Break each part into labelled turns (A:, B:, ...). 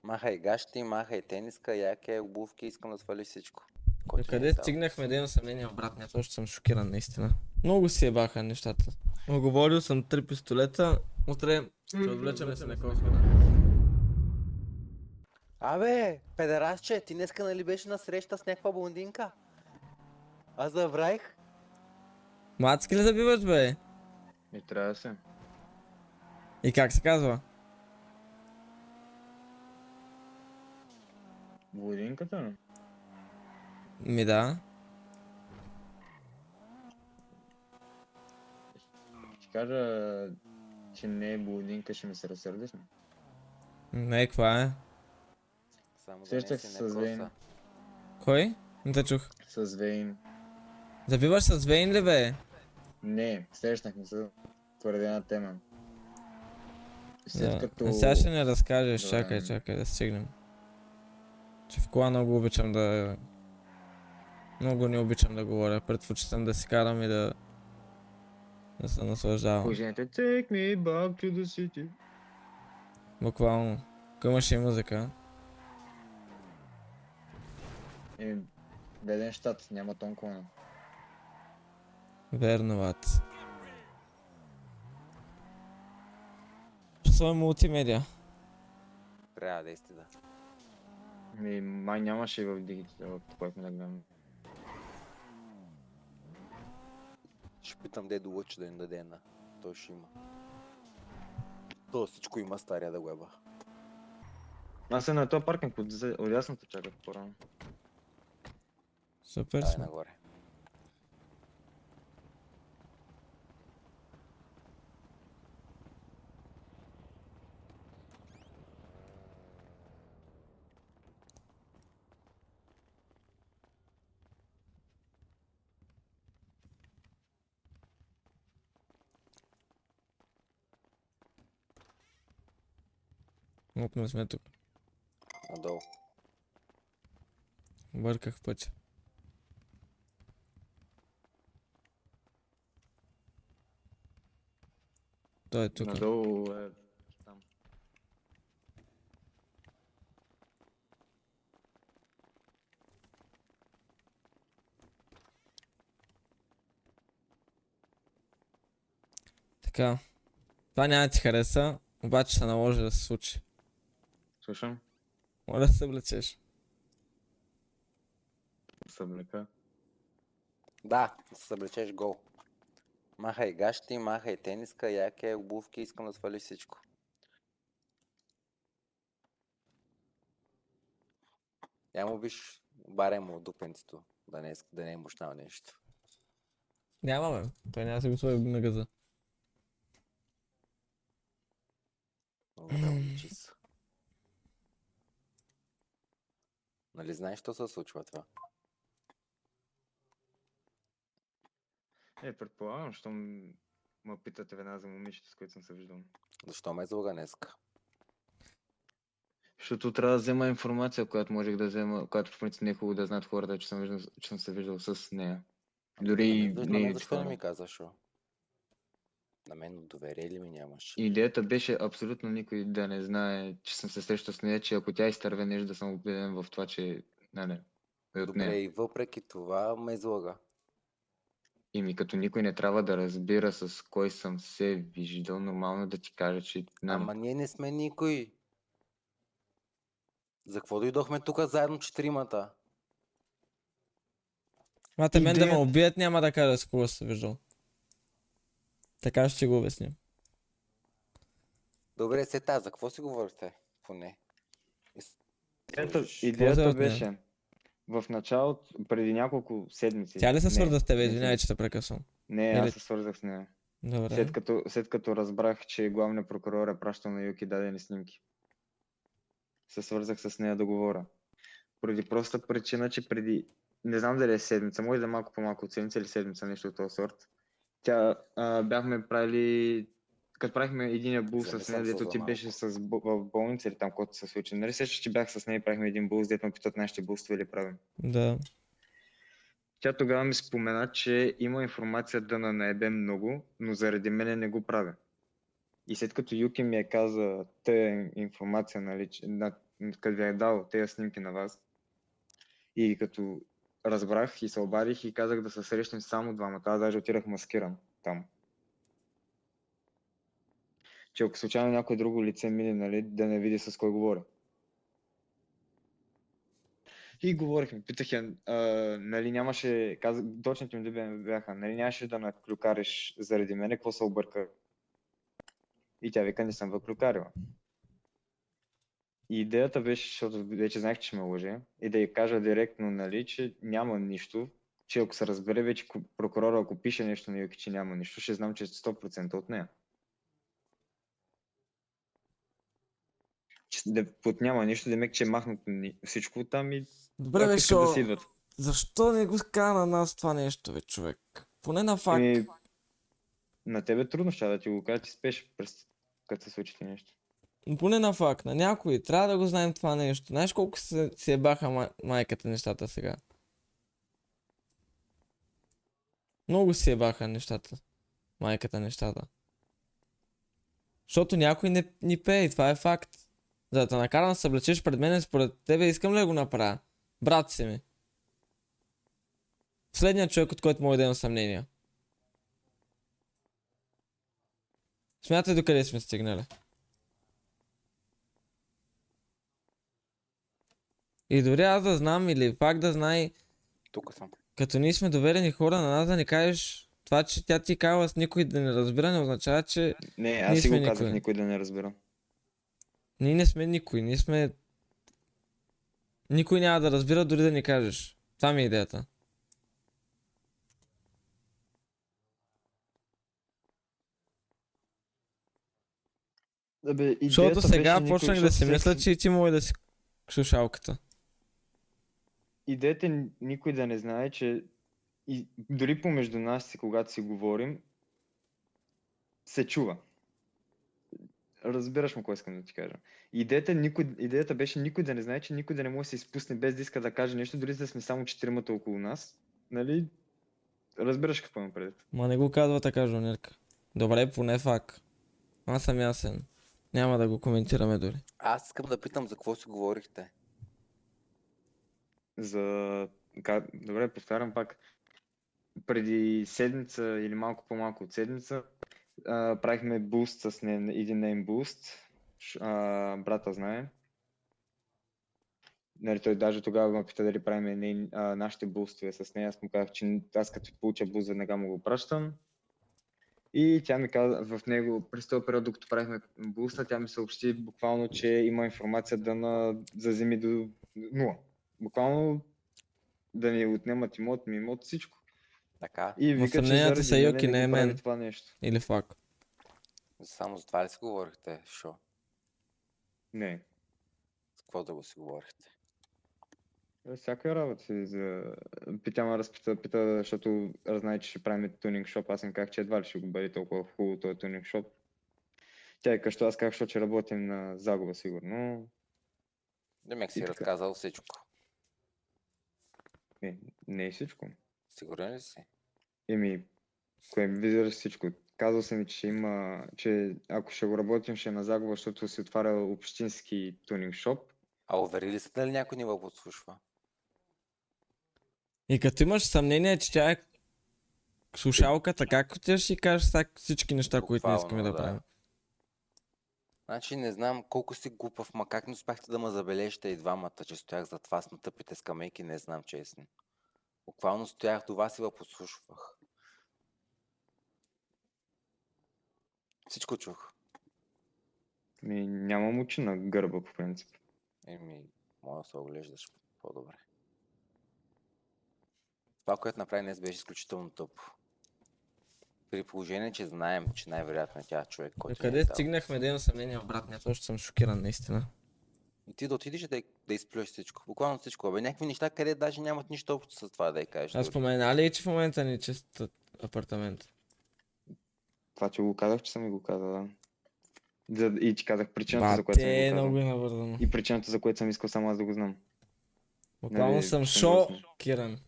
A: Махай гащи, махай тениска, яке, обувки, искам да свалиш всичко.
B: До къде стигнахме да имам съмнение обратно, още съм шокиран наистина. Много си ебаха нещата. Оговорил съм 3 пистолета, утре ще отвлечаме се на Космина.
A: Абе, педерасче, ти днеска нали беше на среща с някаква блондинка? Аз забравих.
B: Мацки ли забиваш, бе?
C: И трябва да се.
B: И как се казва?
C: Блудинката, но?
B: Ми да.
C: Ще кажа, че не е блудинка, ще ми се разсърдиш.
B: Не, каква е?
A: Само да
C: Сещах
A: не си
C: се
A: на
C: с Вейн.
A: коса.
B: Кой? Не те чух.
C: С Вейн.
B: Забиваш с Вейн ли, бе?
C: Не, срещнахме се поради една тема. След
B: Да.
C: като...
B: Сега ще не разкажеш,
C: Добре.
B: чакай да стигнем. Че в кола много обичам да... Много не обичам да говоря, предпочитам да си карам и да се наслаждавам.
C: Пожените, take me back to the city.
B: Буквално. Ако имаше и музика.
C: Беден щат, няма тон клона.
B: Верно, ват. Ще сложим мултимедиа.
A: Трябва да истина.
C: Май нямаше и в дигитал, което да гледам.
A: Ще питам Дедо Лъч да им даде една. Той ще има. То всичко има стария да го еба.
C: Аз съм на този паркинг от ясното чаках по-рано.
B: Супер
A: Дай
B: сме.
A: нагоре.
B: Опна сме тук.
A: Надолу.
B: Бърках пътя. Той е тук.
C: Надолу е там.
B: Така. Това няма да ти хареса, обаче ще наложи да се случи.
C: Слушам,
B: Моля да се влечеш.
C: съблека.
A: Да, да се съблечеш гол. Махай гащи, махай тениска, яке, обувки, искам да свалиш всичко. Я му виж баре му от дупенцето, да не е мощнал нещо.
B: Няма, бе. Той няма да се го сложи на газа.
A: Добре, момичи са. Нали знаеш, що се случва това?
C: Предполагам, що ме питате веднага за момичето, с което съм се виждал.
A: Защо ме излага днеска?
C: Защото трябва да взема информация, която можех да взема, която в принцип не е хубаво да знаят хората, че съм се виждал с нея. Дори
A: на
C: не
A: мен
C: е
A: защо не
C: хора.
A: ми казваш, шо? На мен доверие ли ми нямаш?
C: Идеята беше абсолютно никой да не знае, че съм се срещал с нея, че ако тя изтърве нещо, да съм убеден в това, че не, е от
A: Добре,
C: нея.
A: и въпреки това ме излага.
C: Като никой не трябва да разбира с кой съм се виждал, нормално да ти кажа, че
A: Ама ние не сме никой. За какво дойдохме тук заедно четиримата?
B: Мате мен да ме
C: Идеята-
B: убият, няма да кажа с кого се виждал. Така ще го обясним.
A: Добре, за какво си говорите? Поне.
C: Идеята
B: от нея?
C: беше в началото, преди няколко седмици.
B: Тя ли се свърза с тебе?
C: не
B: Извинявай,
C: седмици.
B: че те прекъсвам.
C: Не,
B: Или-
C: аз се свързах с нея.
B: Добре.
C: След като разбрах, че главният прокурор е пращал на Юки дадени снимки. Се свързах с нея да говоря. Поради проста причина, че преди, не знам дали е седмица, може да е малко по-малко от седмица или седмица, нещо от този сорт. Бяхме правили, като правихме единия бул с
A: Замислям
C: нея,
A: се
C: дето
A: за
C: ти
A: малко.
C: беше в болница или там, което се случи. Нали сещаш, че бях с нея и правихме един бул, дето ме питат нашите булства или правим.
B: Да.
C: Тя тогава ми спомена, че има информация да наебе много, но заради мене не го правя. И след като Юки ми каза тая информация, нали, като ви е дал тези снимки на вас. И като разбрах и се обадих и казах да се срещнем само двамата. Аз даже отирах маскиран там. Че ако случайно някой друго лице мине, нали, да не види с кой говоря. И говорихме, питах я, нали нямаше, точните ми думи бяха, нали нямаше да наклюкариш заради мене, какво се обърка. И тя вика, не съм въклюкарила. И идеята беше, защото вече знаех, че ме лъже, и да й кажа директно, нали, че няма нищо, че ако се разбере вече прокурора, ако пише нещо на Юки, че няма нищо, ще знам, че е 100% от нея. Под няма нищо, демек, че е махнато всичко там и
B: Добре,
C: ако
B: бе,
C: искат да
B: шо...
C: си идват.
B: Защо не го ска на нас това нещо, бе, човек? Поне на факт.
C: На тебе трудно ще да ти го кажа, ти спеш през като се случи ти нещо.
B: Поне на факт, на някой. Трябва да го знаем това нещо. Знаеш колко се ебаха майката нещата сега? Много се ебаха нещата. Майката нещата. Защото някой не ни пее и това е факт. За да те накарам да се облечеш пред мен, според тебе искам ли да го направя? Брат си ми. Последният човек, от който мога да имам съмнения. Смятай докъде сме стигнали. И дори аз да знам или пак да знае,
A: Тук съм.
B: като ние сме доверени хора на нас да ни кажеш това, че тя ти казва с никой да не разбира, не означава, че
C: Не,
B: Ние
C: аз си
B: сме
C: го казах,
B: никой.
C: никой да не разбира.
B: ние не сме никой. Ние сме... Никой няма да разбира дори да ни кажеш. Това ми е идеята.
C: Абе,
B: Защото сега
C: беше
B: почнах да си мисля, че и ти може да си слушалката.
C: Идеята е никой да не знае, че и дори помежду нас си, когато си говорим, се чува. Разбираш му кой искам да ти кажа. Идеята беше никой да не знае, че никой да не може да се изпусне без да иска да каже нещо, дори да сме само четиримата около нас. Нали? Разбираш какво имам предвид.
B: Ма не го казва така, жонерка. Добре, поне факт. Аз съм ясен. Няма да го коментираме дори.
A: Аз искам да питам за какво си говорихте.
C: Добре, повтарям пак. Преди седмица или малко по-малко от седмица правихме буст с един нейм буст. Брата знае. Нали, той даже тогава ме пита дали правим нашите бустове с нея. Аз му казах, че аз като получа буст, веднага му го пращам. И тя ми каза в него, през този период, докато правихме буста, тя ми съобщи буквално, че има информация да заземи до 0. Буквално да ни отнемат имот, всичко.
A: Така.
C: И
B: Но
C: вика, че
B: съмненията
C: заради
B: са
C: мене
B: Юки,
C: не
B: не е
C: го прави
B: мен.
C: това нещо.
B: Или факт.
A: Само за това ли си говорихте, шо?
C: Не.
A: С какво да го си говорихте?
C: Всяка работа си Пита ме пита, защото знае, че ще правим тунинг шоп. Аз им казах, че едва ли ще го бъде толкова хубаво този тунинг шоп. Тя е що аз казах, защото ще работим на загуба сигурно.
A: Демек
C: И
A: си
C: така.
A: разказал всичко.
C: Не е всичко.
A: Сигурен ли си?
C: Кое визираш всичко. Казал съм ми, че ако ще го работим, ще е на загуба, защото се отваря общински тунинг шоп.
A: А уверили сте дали някой ни го подслушва?
B: И като имаш съмнение, че тя е слушалката, как ти ще си кажеш всички неща, които не искаме да правим?
A: Значи не знам колко си глупав, ма как не успяхте да ме забележите и двамата, че стоях зад вас на тъпите скамейки, не знам честно. Буквално стоях до вас и ви подслушвах. Всичко чух.
C: Нямам очи на гърба, по принцип.
A: Мога да се оглеждаш по-добре. Това, което направи днес, беше изключително тъпо. При положение, че знаем, че най-вероятно е тя човек, който
B: Къде стигнахме да имам съмнение в брат? Не, точно съм шокиран, наистина.
A: И ти да отидеш да изплюеш всичко. Буквално всичко. Бе, някакви неща, къде даже нямат нищо общо с това да я кажеш.
B: Аз спомена ли, че в момента ни чист апартамент?
C: Това, че го казах, че съм ми го казал, да. И ти казах причината, за която съм го казал.
B: Много навързано.
C: И причината, за която съм искал само аз да го знам.
B: Буквално съм шокиран.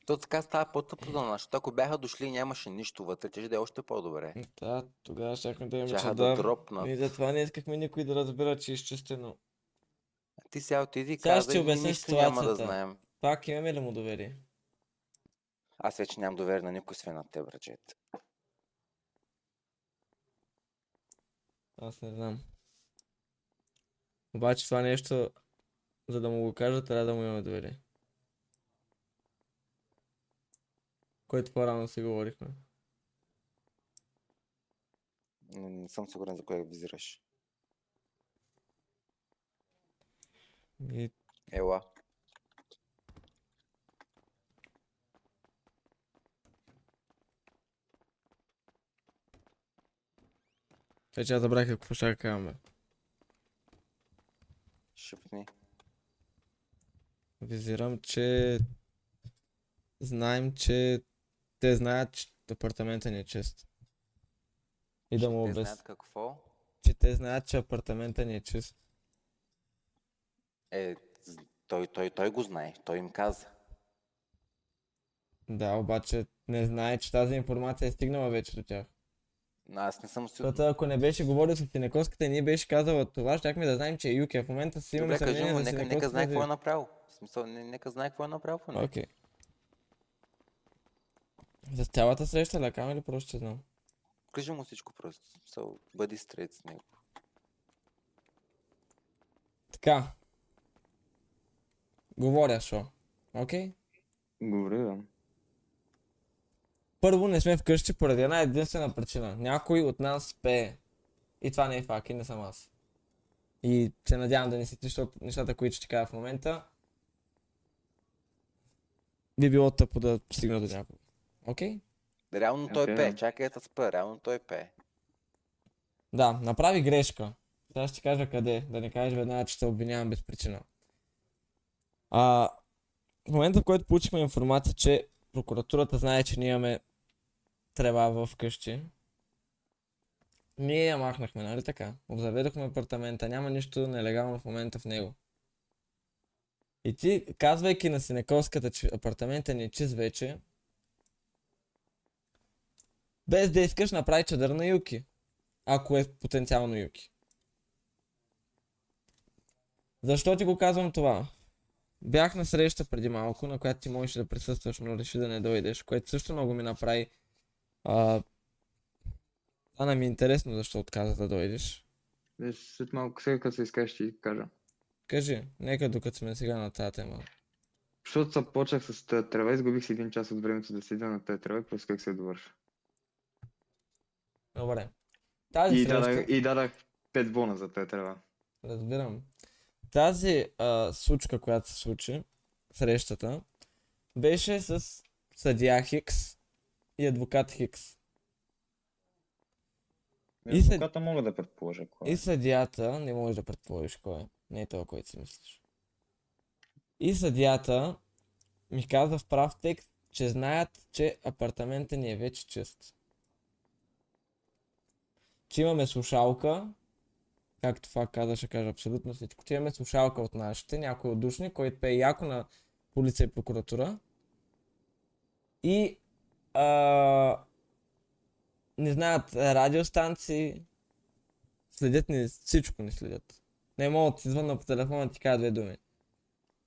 A: То така става по-тъпо за нас, защото ако бяха дошли и нямаше нищо вътре, че да е още по-добре.
B: Да, тогава щяхме да имаме
A: Щяха да
B: чадър.
A: дропнат.
B: И затова не искахме никой да разбира, че е изчистено.
A: Ти сега отиди и
B: Сега
A: каза
B: ще
A: и ние
B: обясня
A: нищо няма да
B: ситуацията.
A: знаем.
B: Пак имаме ли му доверие?
A: Аз вече нямам доверие на никой свен на теб, браджет.
B: Аз не знам. Обаче това нещо, за да му го кажа, трябва да му имаме доверие. Което по-рано си говорихме.
A: Не съм сигурен за кое визираш.
B: И
A: Ела.
B: вече аз забравих какво ще кажа, бе.
A: Шепни.
B: Визирам, че знаем, че те знаят, че апартаментът ни е чист. И да му
A: Те
B: обясня,
A: знаят какво.
B: че те знаят, че апартаментът ни е чист.
A: Той го знае. Той им каза.
B: Да, обаче не знае, че тази информация е стигнала вече до тях.
A: Но аз не съм сигурен.
B: Защото ако не беше говорил с Синекоската и ние беше казала това, щяхме да знаем, че е Юки. В момента си имаме
A: Добре, кажи
B: съмнение
A: му,
B: за
A: нека
B: Синекоската.
A: знае какво е направил. В смисъл, нека знае какво е направил. Поне.
B: Окей. За цялата среща лякам или просто ще знам?
A: Кажи му всичко просто. В смисъл, бъди стрейт с него.
B: Така. Говоря, шо. Окей?
C: Говори, да.
B: Първо не сме вкъщи поради една единствена причина. Някой от нас спее. И това не е факт, и не съм аз. И се надявам да не си, защото нещата, които ще кажа в момента, би било тъпо да стигна до някого. Окей?
A: Реално той
C: Окей,
A: пее.
C: да.
A: Чакай да спа. Реално той пее.
B: Да, направи грешка. Сега ще ти кажа къде, да не кажеш веднага, че те обвинявам без причина. В момента, в който получихме информация, че прокуратурата знае, че ние имаме трева в къщи, ние я махнахме, нали така? Обзаведохме апартамента, няма нищо нелегално в момента в него. И ти, казвайки на Синекоската, че апартамента ни е чист вече, без да искаш, направи чадър на Юки. Ако е потенциално Юки. Защо ти го казвам това? Бях на среща преди малко, на която ти можеш да присъстваш, но реши да не дойдеш, което също много ми направи. Стана ми интересно защо отказа да дойдеш.
C: След малко, сега като се изкажеш, ще ти кажа.
B: Кажи, нека докато сме сега на тази тема.
C: Защото започнах с тази трева, изгубих си 1 час от времето да седя на тази трева и просто как се довърша.
B: Добре. Тази среща...
C: И дадах 5 бона за тази трева.
B: Разбирам. Тази случка, която се случи, срещата, беше с съдия Хикс и адвокат Хикс. И съд-
C: Адвоката мога да предположа кой
B: И
C: е.
B: съдията, не можеш да предположиш кой е, не е това, който си мислиш. И съдията ми каза в прав текст, че знаят, че апартаментът ни е вече чист. Че имаме слушалка, както това каза, ще кажа абсолютно всичко, че имаме слушалка от нашите, някой от душни, който пее яко на полиция и прокуратура. И не знаят радиостанции, следят ни, всичко ни следят. Не могат да си звънна по телефона и ти кажа 2 думи.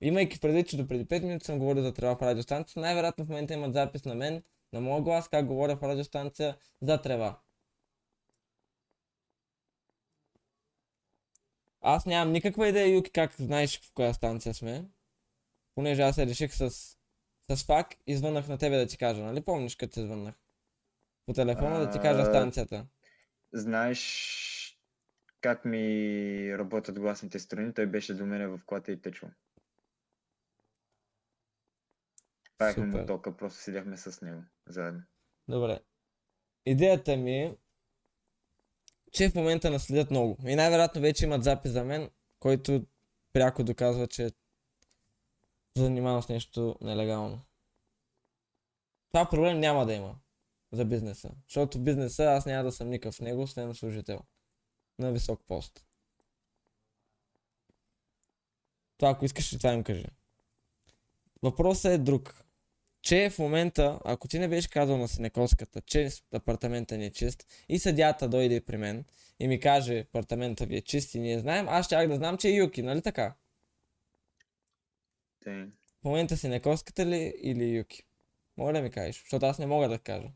B: Имайки предвид, че до преди 5 минути съм говорил за трева в радиостанция, най-вероятно в момента имат запис на мен, на моя глас, как говоря в радиостанция за трева. Аз нямам никаква идея, Юки, как знаеш в коя станция сме. Понеже аз се реших с фак и звъннах на тебе да ти кажа, нали помниш като се звъннах? По телефона да ти кажа станцията.
C: Знаеш как ми работят гласните страни? Той беше до мене в колата и течо. Правихме му
B: Супер.
C: тока, просто седяхме с него заедно.
B: Добре. Идеята ми е, че в момента наследят много. И най-вероятно вече имат запис за мен, който пряко доказва, че занимавам с нещо нелегално. Това проблем няма да има за бизнеса. Защото в бизнеса аз няма да съм никакъв в него, освен служител. На висок пост. Това ако искаш, това им кажи. Въпросът е друг. че в момента, ако ти не беше казал на синекоската, че апартамента ни е чист и съдята дойде при мен и ми каже апартамента ви е чист и ние знаем, аз щях да знам, че е Юки, нали така?
C: Тъй.
B: В момента синекоската ли или Юки? Мога да ми кажеш, защото аз не мога да кажа.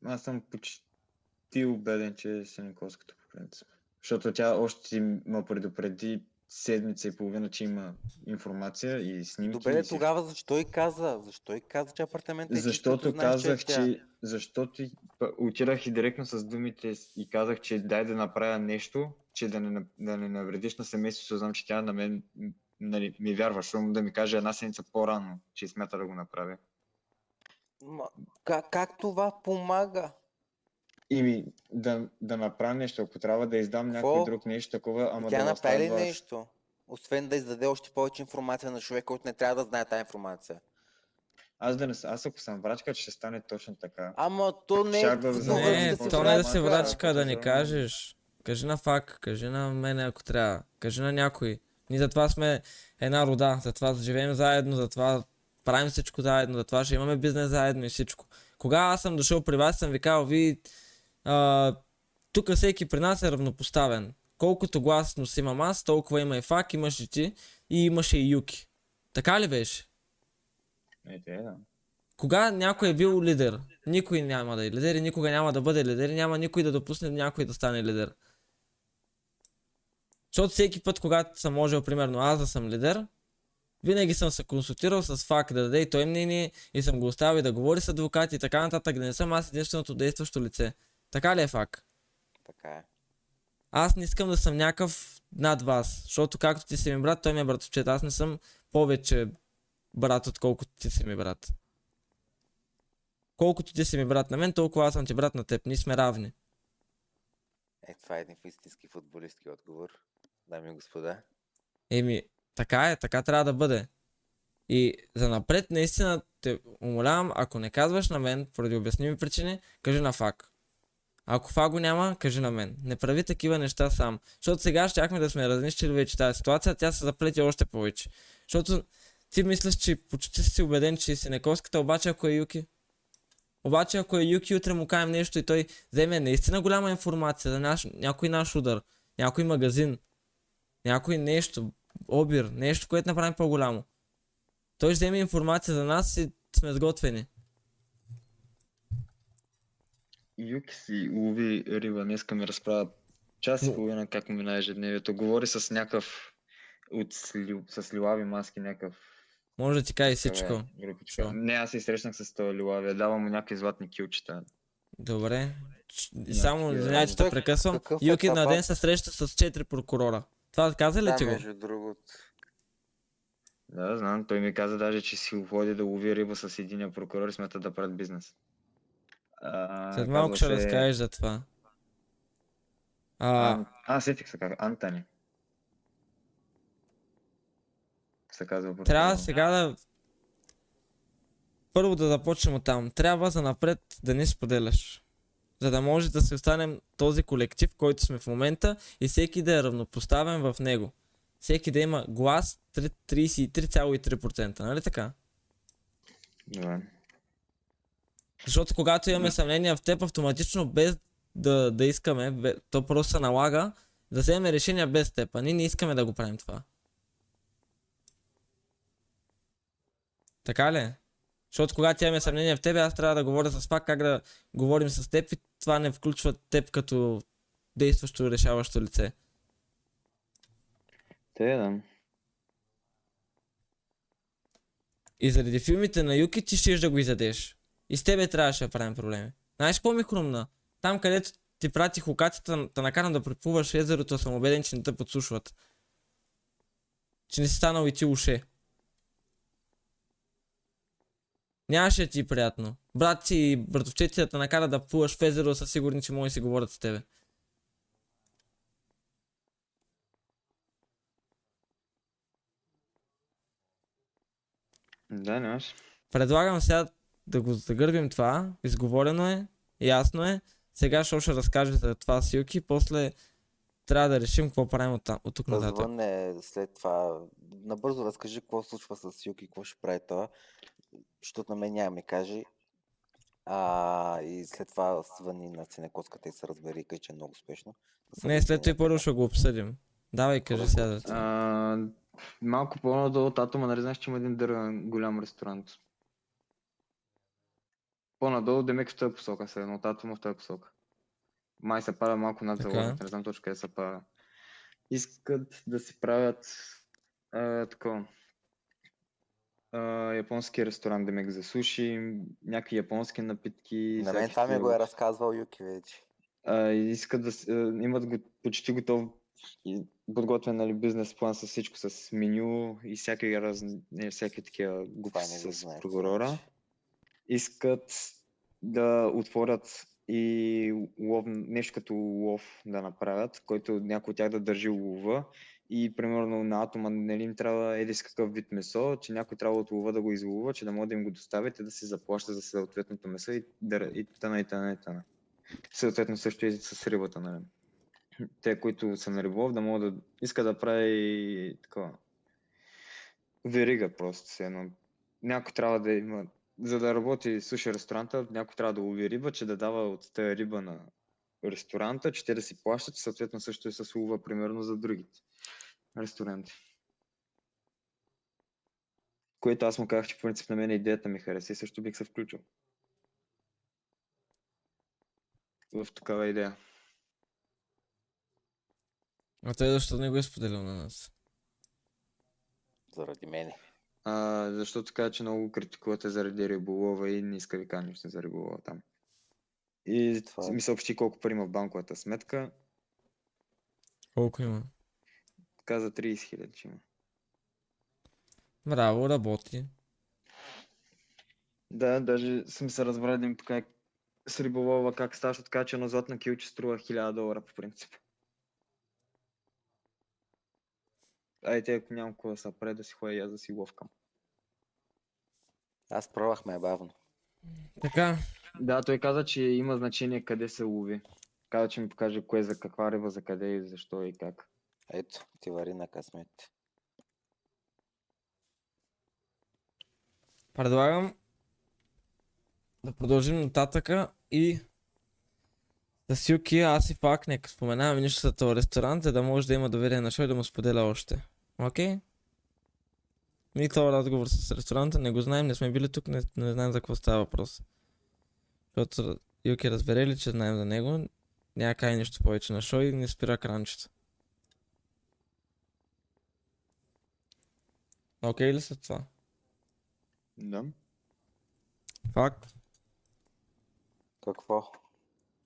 C: Аз съм почти убеден, че е Синекоската по принцип. Защото тя още си ме предупреди седмица и половина, че има информация и снимки.
A: Добре,
C: и всичко.
A: тогава защо и каза? Защо и каза, че апартаментът е чист, като
C: Защото
A: знаеш, че е
C: казах,
A: тя?
C: че... Защото отирах и директно с думите и казах, че дай да направя нещо, че да не навредиш на семейството, знам, че тя на мен нали, ми вярва, защото да ми каже една седмица по-рано, че смята да го направя.
A: Как това помага?
C: И да направя нещо, ако трябва да издам някой
A: Какво?
C: друг нещо такова, ама
A: Тя
C: да
A: направи ли
C: оставя вас.
A: нещо? Освен да издаде още повече информация на човек, който не трябва да знае тази информация.
C: Аз ако съм врачка, ще стане точно така.
A: Ама то не е
C: Щях да
A: ценно
C: взема
B: Не,
A: да си
B: то не е да
A: врачка.
B: се врачка, да ни
C: Почезирам.
B: кажеш. Кажи на Фак, кажи на мене ако трябва, кажи на някой. Ние затова сме една рода, затова живеем заедно, затова правим всичко заедно, затова ще имаме бизнес заедно и всичко. Кога аз съм дошъл при вас, съм ви казал, ви тук всеки при нас е равнопоставен. Колкото гласност имам аз, толкова има и Фак, имаш и ти и имаше и Юки. Така ли беше?
C: Да.
B: Кога някой е бил лидер? Никой няма да е лидер и никога няма да бъде лидер и няма никой да допусне някой да стане лидер. Защото всеки път, когато съм можел, примерно аз да съм лидер, винаги съм се консултирал с Фак да даде и той мнение и съм го оставил да говори с адвокати и така нататък, да не съм аз единственото действащо лице. Така ли е, Фак?
A: Така е.
B: Аз не искам да съм някакъв над вас, защото както ти си ми брат, той ми е братовчет. Аз не съм повече брат, отколкото ти си ми брат. Колкото ти си ми брат на мен, толкова аз съм ти брат на теб. Ние сме равни.
A: Това е един истински футболистки отговор, дами и господа.
B: Еми, така е, така трябва да бъде. И за напред, наистина те умолявам, ако не казваш на мен, поради обясними причини, кажи на Фак. Ако Фак го няма, кажи на мен. Не прави такива неща сам. Защото сега щяхме да сме разнищили вече тази ситуация, тя се заплети още повече. Защото ти мислиш, че почти си убеден, че си Некоската, обаче ако е Юки. Обаче ако е Юки, утре му кажем нещо и той вземе наистина голяма информация за някой наш удар, някой магазин, някой нещо, обир, нещо, което направим по-голямо. Той ще вземе информация за нас и сме сготвени.
C: Юки си лови риба, днеска ми разправя час и половина как му мина ежедневието. Говори с някакъв с лилави маски, някакъв.
B: Може да ти кажа и всичко.
C: Групичка.
B: Шо?
C: Не, аз се срещнах с този лилави. Давам му някакви златни килчета.
B: Добре. Само, извинявай, че те
A: Той
B: прекъсвам.
A: какъв е
B: Юки на
A: това?
B: ден се среща с 4 прокурора. Това каза ли
A: Да,
B: ти го?
A: между другото.
C: Да, знам. Той ми каза даже, че си ходи да лови риба с единия прокурор и смята да правят бизнес.
B: След малко ще разкажеш за това.
C: Сетих се как. Антони. Се казва прокурор.
B: Трябва сега да... Първо да започнем от там. Трябва за напред да не споделяш. За да може да се останем този колектив, който сме в момента и всеки да е равнопоставен в него. Всеки да има глас 33,3%, нали така?
C: Добре.
B: Защото когато имаме съмнение в теб, автоматично без да искаме, то просто се налага да вземем решения без теб, а ние не искаме да го правим това. Така ли е? Защото когато имаме съмнение в тебе, аз трябва да говоря с Фак как да говорим с теб и това не включва теб като действащо решаващо лице.
C: Да.
B: И заради филмите на Юки ти щеш да го изядеш. И с тебе трябваше да правим проблеми. Знаеш какво ми хрумна? Там където ти пратих локацията, те накарам да преплуваш в езерото, съм убеден, че не те подслушват. Че не си станал и ти уше. Нямаше ти приятно. Брат ти и братовчети да те накара да плуваш в езеро, са сигурни, че може да си говорят с тебе.
C: Да, нямаш.
B: Предлагам сега да го загърбим това. Изговорено е, ясно е. Сега ще разкаже за това с Юки, после трябва да решим какво правим от тук нататък.
A: След това. Набързо разкажи какво случва с Юки, какво ще прави това. защото на мен няма ми каже. И след това звъни на Ценекоската и се разбери, че е много успешно. Да се
B: Не, след това и първо
A: обясня
B: ще го обсъдим. Давай, кажи
A: да го
B: сега да
A: обсъдим?
C: Малко по-надолу от Атома, нали знаеш, че има един дървен голям ресторант. По-надолу, демек в тази посока, се едно от Атома в тази посока. Май се пада малко над
B: Така.
C: заложната, не знам точно къде се пада. Искат да си правят такова. Японски ресторант, демек за суши, някакви японски напитки.
A: На мен това ми го е разказвал Юки вече.
C: Искат да имат почти готов и подготвен, нали, бизнес план с всичко, с меню и всякакви такива глупости
A: не го
C: с
A: знаех,
C: прокурора.
A: значи.
C: Искат да отворят и нещо като лов да направят, който някой от тях да държи лова и примерно на Атома, нали, им трябва еди с какъв вид месо, че някой трябва от лова да го излова, че да може да им го доставят и да се заплаща за съответното месо и тъна. Съответно също и с рибата, нали. Те, които са на риболов, да могат да иска да прави такова верига просто се едно. Някой трябва да има, за да работи суши ресторанта, някой трябва да лови риба, че да дава от тази риба на ресторанта, че те да си плащат, че съответно също и с лова, примерно за другите ресторанти. Което аз му казах, че в принцип на мен идеята ми хареса и също бих се включил в такава идея.
B: А той защо не го е споделил на нас?
A: Заради мене.
C: Защото каза, че много критикувате заради риболова и не иска ви кажа нищо за риболова там. И
A: Това е.
C: ми съобщи колко пари има в банковата сметка.
B: Колко има?
C: Каза 30 000 че има.
B: Браво, работи.
C: Да, даже съм се разбрал да им така с риболова как става, защото така, че едно златно килче струва $1000 по принцип. Те, ако нямам какво да се прави, да си ходя и аз да си ловкам.
A: Аз пробвахме бавно.
B: Така,
C: Да, той каза, че има значение къде се лови. Каза, че ми покаже кое за каква риба, за къде и защо и как.
A: Ето, ти вари на късмет.
B: предлагам да продължим нататъка и с Юки, аз и пак нека споменаваме нищо за този ресторант, за да може да има доверие на шоу и да му споделя още. Окей? Ние този разговор с ресторанта не го знаем, не сме били тук, не знаем за какво става въпрос. Защото Юки разбере ли, че знаем за него, няма кай нищо повече на шоу и не спира кранчето. Окей ли са това?
C: Да.
B: Факт.
A: Какво?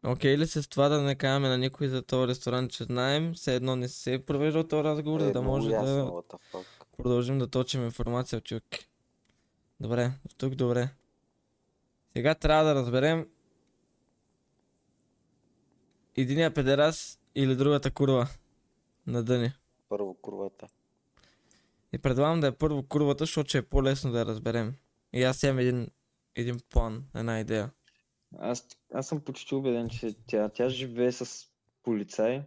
B: Окей ли с това да не казваме на никой за този ресторант, че знаем, все едно не се е провеждал този разговор, за да
A: много
B: може
A: ясно,
B: да
A: what the fuck.
B: продължим да точим информация от Юки. Добре, до тук добре. Сега трябва да разберем единия педерас или другата курва на Дъни.
A: Първо курвата.
B: И предлагам да е първо курвата, защото ще е по-лесно да я разберем. И аз имам един план, една идея.
C: Аз съм почти убеден, че тя живее с полицай.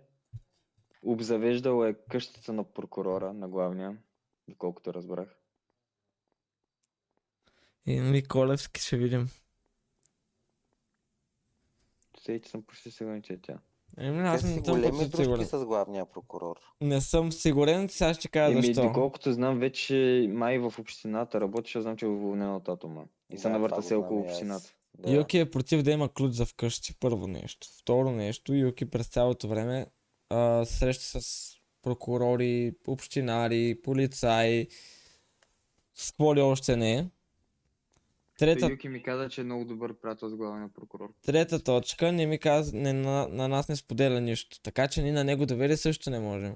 C: Обзавеждала е къщата на прокурора, на главния, доколкото разбрах.
B: И Николевски ще видим.
C: Тъй, че съм почти сигурен, че е тя.
B: Аз
A: Те
B: не
A: си
B: съм
A: големи
B: почти
A: дружки
B: сигурен.
A: с главния прокурор.
B: Не съм сигурен, сега ще кажа защо.
C: Доколкото знам, вече май в общината работи, защото знам, че е уволнен от Атома. И се навърта се около общината.
A: Да.
B: Юки е против да има ключ за вкъщи, първо нещо. Второ нещо, Юки през цялото време среща с прокурори, общинари, полицаи, с какво ли още не е.
C: Юки ми каза, че е много добър приятел с главния прокурор.
B: Трета точка, не ми каза, на нас не споделя нищо. Така че ние на него доверие също не можем.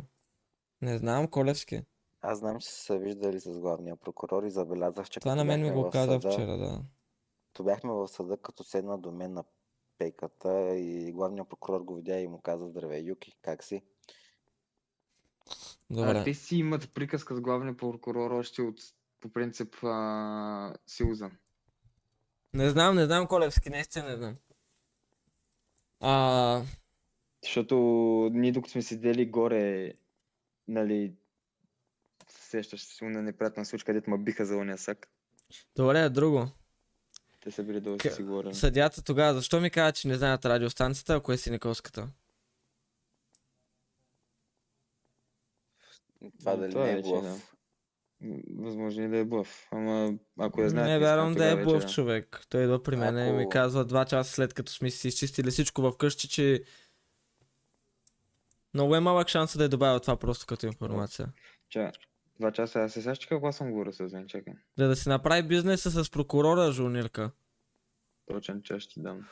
B: Не знам, Колевски.
A: Аз знам, че са се виждали с главния прокурор и забелязах, че
B: Това
A: като
B: на мен ми
A: бяхме
B: го
A: в
B: каза
A: съда,
B: вчера, да.
A: То бяхме в съда, като седна до мен на пейката и главният прокурор го видя и му каза: здравей, Юки, как си?
B: Добре.
C: Те си имат приказка с главния прокурор още от, по принцип, Силза.
B: Не знам, Колевски, наистина не знам.
C: Защото ние докато сме седели горе, нали, сещаш се на неприятна случка, където ме биха за ония сак.
B: Добре, друго.
C: Те са били доста си говорили.
B: Съдята тогава, защо ми каза, че не знаят радиостанцията, ако е Синековската?
A: Това дали
C: това
A: не е
C: вече,
A: блъф?
C: Възможно и да е блъф. Ама ако я знаят,
B: Не
C: наистина,
B: вярвам да е
C: тогава
B: блъф,
C: вече
B: човек. Той идва при мен и ми
A: Ако-
B: казва 2 часа след като сме си изчистили всичко в къщи, че много е малък шанс да е добавил това просто като информация.
C: Чакай, 2 часа, аз сега ще какво съм говорил с мен, чакай.
B: Да си направи бизнеса с прокурора, журнирка.
C: Точен час ще дам.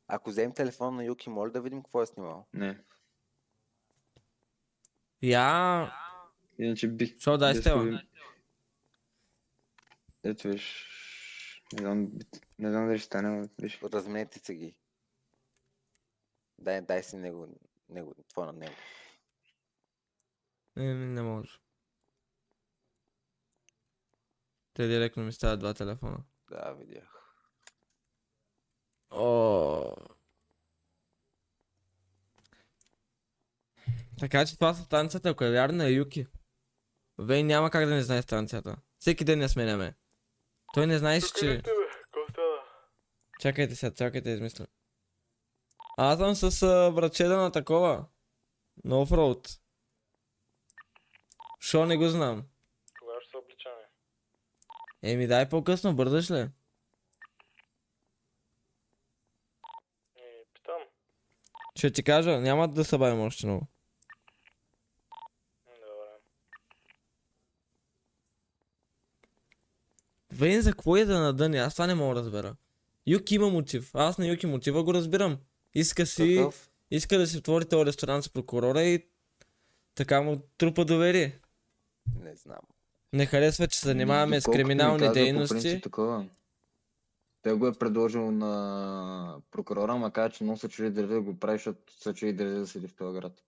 A: Ако вземем телефон на Юки, може да видим какво е снимал.
C: Не.
B: Я,
C: Иначе бих...
B: Шо, дай
C: да
B: стела.
C: сходим- Ето виж... Не знам дали ще стане, но виж.
A: Разменете се ги. Дай си него, това на него.
B: Не може. Те директно ми ставят 2 телефона.
A: Да, видях.
B: О. Така че това са станцията, ако е вярна е Юки. Вей няма как да не знае станцията. Всеки ден я сменяме. Той не знаеш, че... Чакайте сега, чакайте, измисля. Аз съм с врачеда на такова. На офроуд. Шо не го знам?
D: Кога ще се обличаме?
B: Еми дай по-късно, бързаш ли?
D: Питам.
B: Ще ти кажа, няма да се бавим още много.
D: Добре.
B: Вейн за какво е да надъни? Аз това не мога да разбера. Юки има мотив. Аз на Юки мотива го разбирам.
A: Какъв?
B: Иска да си отвори този ресторант с прокурора и така му трупа доверие.
A: Не знам.
B: Не харесва, че се занимаваме с
C: Доколкото ми
B: криминални
C: каза, По
B: дейности.
C: принцип такова. Той го е предложил на прокурора, ма каза, че много се чуди дали да го прави, защото се чуди дали да седи в този град.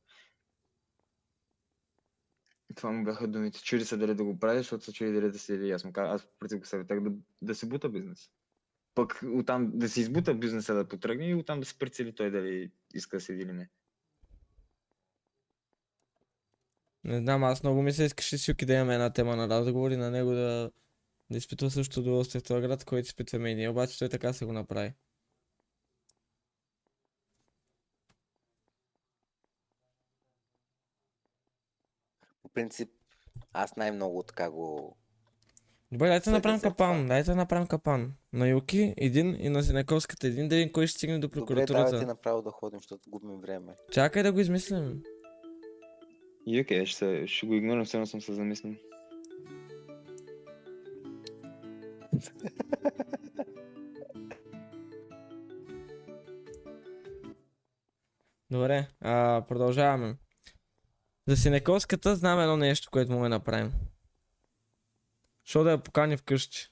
C: Това му бяха думите. Чуди се дали да го прави, защото се чуди дали да седи. Аз му казах, аз в принцип го съветах да се бута бизнес. Пък оттам да си избута бизнеса да потръгне и оттам да се прецели той дали иска да седи или не.
B: Не знам, аз много ми се искаше с Юки да имаме една тема на разговор и на него да изпитва също удоволствие в този град, който изпитваме и ние, обаче той така се го направи.
A: По принцип, аз най-много така го...
B: Добре, дайте да
A: Съдя
B: направим
A: за
B: капан,
A: това.
B: дайте да направим капан. На Юки един и на Синековската един, да видим кой ще стигне до
A: Добре,
B: прокуратурата.
A: давайте направо да ходим, защото губим време.
B: Чакай да го измислим.
C: И окей, ще го игнорирам, все едно съм се замислил.
B: Добре, продължаваме. За Синековската знам едно нещо, което му направим. Що да я покани вкъщи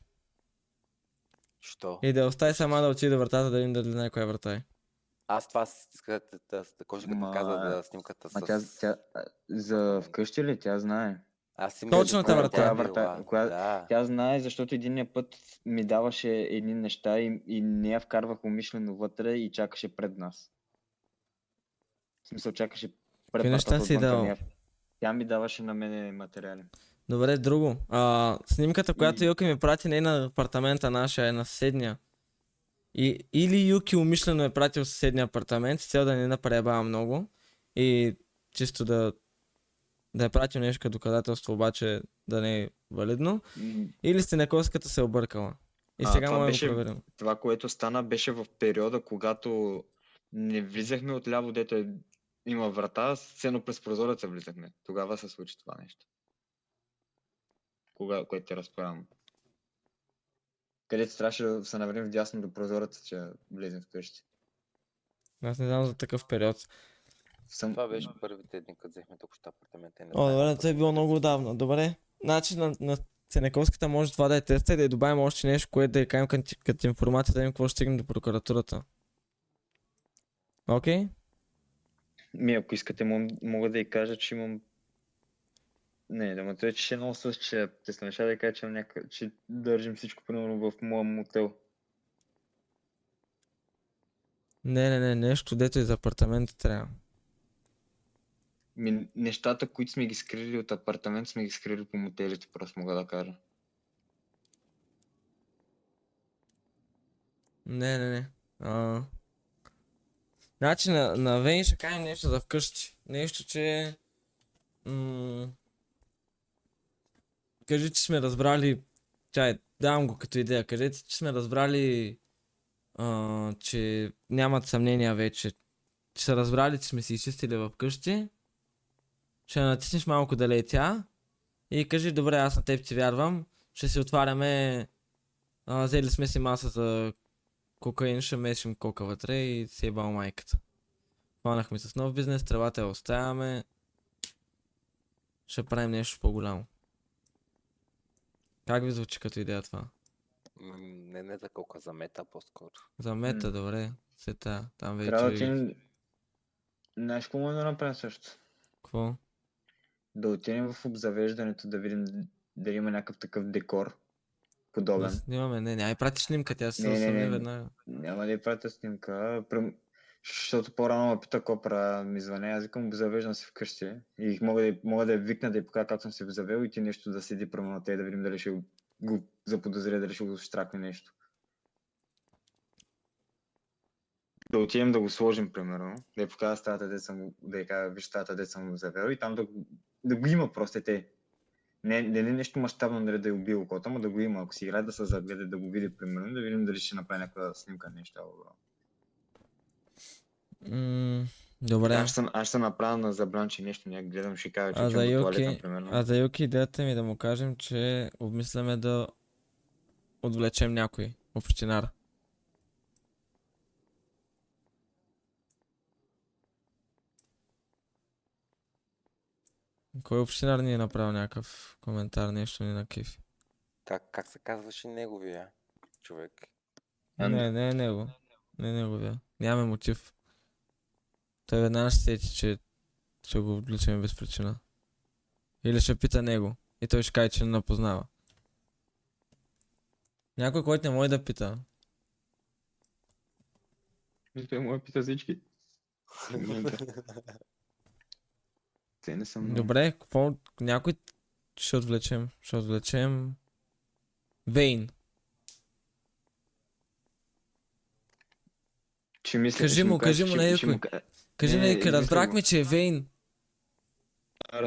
A: Що?
B: и да я остави сама да отиде до вратата да видим дали знае коя врата е.
A: Аз това исках да кожиката ми каза да снимката
C: Ма
A: с...
C: за вкъщи ли? Тя знае.
A: Аз им
B: Точната
A: казах,
B: врата.
A: коя
C: Коя врата?
A: била.
C: Коя-
A: Да.
C: Тя знае, защото единния път ми даваше едни неща и не я вкарвах умишлено вътре и чакаше пред нас. В смисъл, чакаше пред
B: Какви неща
C: вратата
B: си
C: отвънка,
B: дал?
C: не я- Тя ми даваше на мене материали.
B: Добре, друго. Снимката, която
C: И-
B: Юки ми прати, не е на апартамента наша, е на съседния. Или Юки умишлено е пратил в съседния апартамент с цел да не напребава много и чисто да е пратил нещо като доказателство, обаче да не е валидно.
C: М,
B: Или Стенековската се е объркала. И сега
C: това
B: може да
C: беше-
B: го проверим.
C: Това, което стана, беше в периода, когато не влизахме отляво, дето има врата, сцено през прозореца влизахме. Тогава се случи това нещо. Което ти разправям. Където трябваше да се навърнем вдясно до прозореца, че влезем вкъщи.
B: Аз не знам за такъв период.
A: Това беше първите дни, като взехме току-що апартамента. и не
B: О,
A: знаем
B: добре,
A: какво
B: това е
A: да
B: било
A: го
B: много
A: вземем.
B: отдавна. Добре. Значи на Сенековската може това да е теста и да й добавим още нещо, което да я кажем като информация, да видим какво ще стигне до прокуратурата. Окей?
C: Ако искате, мога да й кажа, че имам... Не, да ме той, че ще носа, че те се неща да й кажа, че, че държим всичко примерно в моя мотел.
B: Не, нещо, дето и за апартамента трябва.
C: Нещата, които сме ги скрили от апартамент, сме ги скрили по мотелите, просто мога да кажа.
B: Не. Значи на Вейн ще кажем нещо за вкъщи. Нещо, че... Кажи, че сме разбрали... Чай, давам го като идея. Кажете, че сме разбрали... че нямат съмнения вече. Че са разбрали, че сме си изчистили в къщи. Ще натиснеш малко да летя. И кажи, добре, аз на теб ти вярвам. Ще си отваряме... взели сме си маса за кокаин, ще мешим кока вътре и си е бал майката. Хванахме с нов бизнес, тревата я оставяме. Ще правим нещо по-голямо. Как ви звучи като идея това?
A: Не за колко, за мета по-скоро.
B: За мета, добре. Сета, там вече...
C: Трябва да отидем... Знаеш какво може да направим също?
B: Какво?
C: Да отидем в обзавеждането, да видим дали има някакъв такъв декор. Подобен.
B: Да снимаме, не, прати снимка, тя се
C: Не,
B: усъмни веднага.
C: Няма да я пратя снимка. Защото по-рано ме пита Копра ми звъне, аз викам завеждам се вкъщи и мога да я викна да я покажа как съм се завел и ти нещо да седи прямо на те да видим дали ще го заподозря, дали ще го штракне нещо. Да отидем да го сложим, примерно, да я покажа стаята, да я кажа, виж стаята, де съм завел и там да го има просто те. Не нещо мащабно, нали, да е убил кота, но да го има. Ако си играе да се загледа, да го види, примерно, да видим дали ще направи някаква снимка, нещо.
B: Добре.
C: Аз ще направя на забранче нещо, някак гледам, ще кажа, че
B: А за
C: отивам до туалетна,
B: Юки,
C: примерно.
B: а за Юки идеята ми да му кажем, че обмисляме да отвлечем някой общинар. Кой общинар ни е направил някакъв коментар, нещо ни на кефи?
A: Как се казваше неговия човек?
B: Не е него. Не е неговия. Нямаме мотив. Той веднага ще сети, че ще го отвлечем без причина. Или ще пита него. И той ще каже, че не напознава. Някой, който не може да пита.
C: Той му пита всички. Те не съм...
B: Добре, какво? Някой ще отвлечем. Ще отвлечем... Вейн.
C: Ще мисля,
B: Кажи му на някой. Кажи на някой, разбрахме, че е Вейн.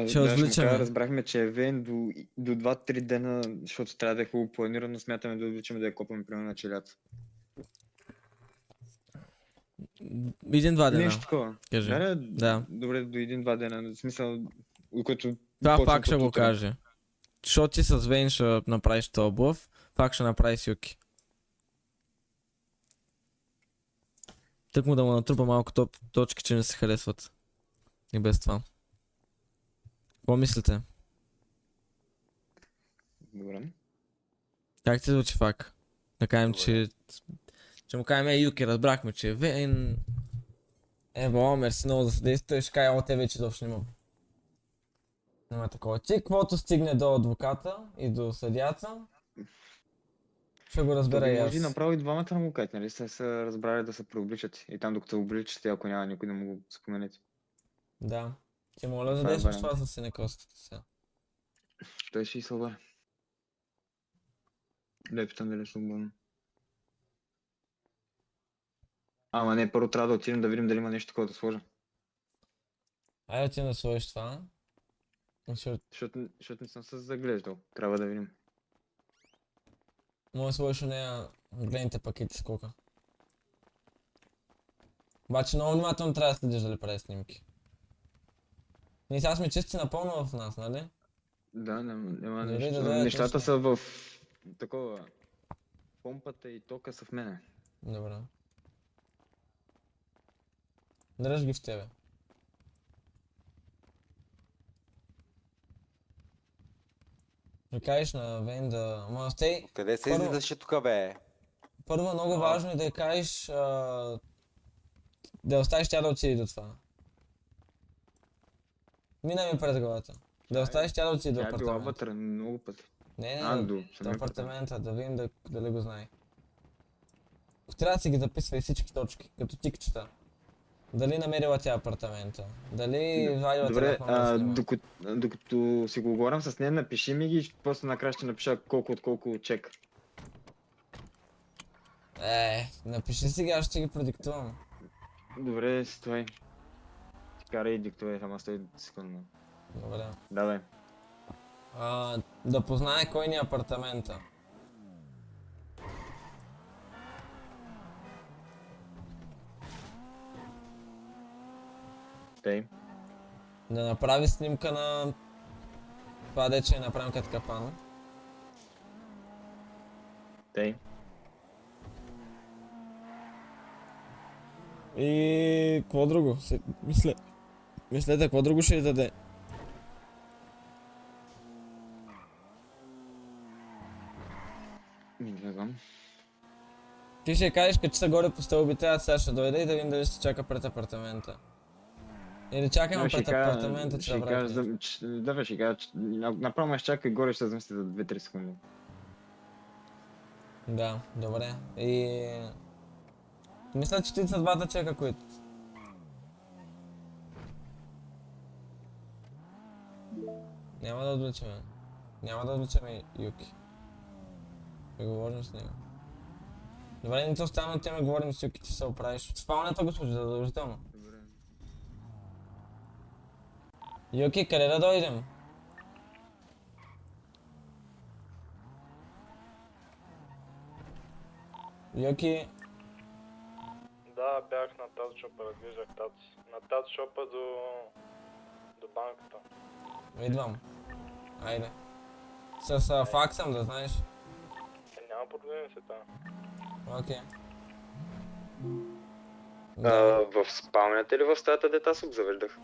B: Ще отвличаме.
C: Разбрахме, че е Вейн до 2-3 дена, защото трябва да е хубаво планирано, смятаме да отвличаме да я копаме примерно на челята.
B: Един-два дена.
C: Нещо такова.
B: Кажи. Да.
C: Добре, до 1-2 дена, в смисъл, който...
B: Това пак ще го каже. Защото ти с Вейн ще направиш този блъв, пак ще направи с Юки. Тък му да му натрупа малко точки, че не се харесват. И без това. Какво мислите?
C: Добре.
B: Как ти звучи фак? Да кажем, че... Ще му кажем, Юки, разбрахме, че е Вейн. Ево, мерси много за съдействието и ще кажа, те вече изобщо няма такова. Ти, каквото стигне до адвоката и до съдията, ще го разбера и аз.
C: Може и направо и двамата на го кажат, нали? Са разбрали да се преобличат. И там докато обличате, ако няма никой да му го споменете.
B: Да. Ти моля да действаш това с синекостите сега.
C: Той ще и сълба. Да, питам дали е свободно. Ама не, първо трябва да отидем да видим дали има нещо такова да сложа.
B: Айде ти да сложиш това.
C: Защото не съм се заглеждал. Трябва да видим.
B: Може да сложиш у нея гледните пакети с кока. Обаче много внимателно трябва да следиш дали прави снимки. Ние сега сме чисти напълно в нас, нали?
C: Да, няма
B: Дори
C: нещо.
B: да
C: Нещата
B: точно.
C: са в такова. Помпата и тока са в мене.
B: Добре. Дръж ги в тебе. Ще кажеш на Вейн да... Ама стей...
A: Къде се
B: Първо-
A: излизаше тук, бе?
B: Първо много важно е да я кажеш... да оставиш тя да отиде до това. Мина ми пред главата. Да оставиш тя да отиде до
C: Тя е била
B: апартамента.
C: вътре много пъти.
B: Не,
C: До
B: до
C: самия
B: апартамента, да видим дали го знае. Ако трябва да си ги записва и всички точки, като тикчета. Дали намерила тя апартамента? Дали вадила
C: Добре,
B: телефона да снима?
C: докато си го говорим с нея, напиши ми ги, после накрая ще напиша колко от колко чек.
B: Напиши сега, аз ще ги продиктувам.
C: Добре, стой. Ти карай и диктувай, ама стой секундно.
B: Добре.
C: Давай.
B: Да познае кой ни е апартамента.
C: Тей.
B: Да направи снимка на това дече направим като капан.
C: Тей.
B: И какво друго? Мислете, какво друго ще й даде?
C: Не знам.
B: Ти ще кажеш, като са горе по стълбите, аз сега ще дойда и да видим дали ще чака пред апартамента. Или чакаме пред апартамента, че да
C: ще
B: правиш
C: кажа,
B: нещо.
C: да, ще кажа, направо ме изчакай горе, ще се замисли за 2-3 секунди.
B: Да, добре. И... Мисля, че ти са двата чека, които... Няма да отвличаме. Няма да отвличаме Юки. Ще говорим с него. Добре, нито останало тема говорим с Юки, ти се оправиш. В спалнята го служи задължително.
C: Добре.
B: Юки, къде да дойдем? Юки,
D: Да, бях на тази шопа, разглеждах тази. На тази шопа до банката.
B: идвам. Айде. С факсам, да знаеш.
D: Няма проблеми се там.
B: Окей.
C: В спалнята или в стаята, дета се обзавеждах?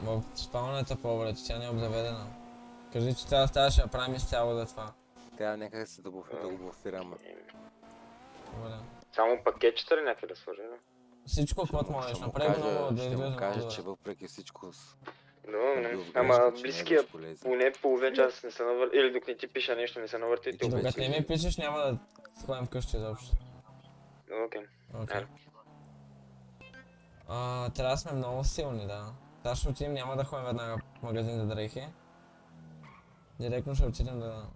B: В спалнята по-добре, че тя не е обзаведена. Кажи, че тази стая ще я правим изцяло за това.
A: Трябва някак се да го блофираме.
B: Добре.
C: Само пакетчета ли някъде да сложи, не?
B: Всичко, каквото можеш, направи много да
A: Ще му
B: изглежда
A: кажа,
B: много
A: че
B: добре.
A: въпреки всичко
C: Добре,
A: бил в
C: ама
A: грешка, че не е
C: близкия
A: безполезен.
C: поне половин час не се навърти, или докато не ти пиша нещо не се навърти, ти
A: Добре.
B: Докато не ми пишеш, няма да ходим вкъщи изобщо.
C: Окей.
B: Окей. Трябва да сме много силни, да. Сега ще отидем, няма да ходим веднага в магазин за дрехи. Директно ще отидем да...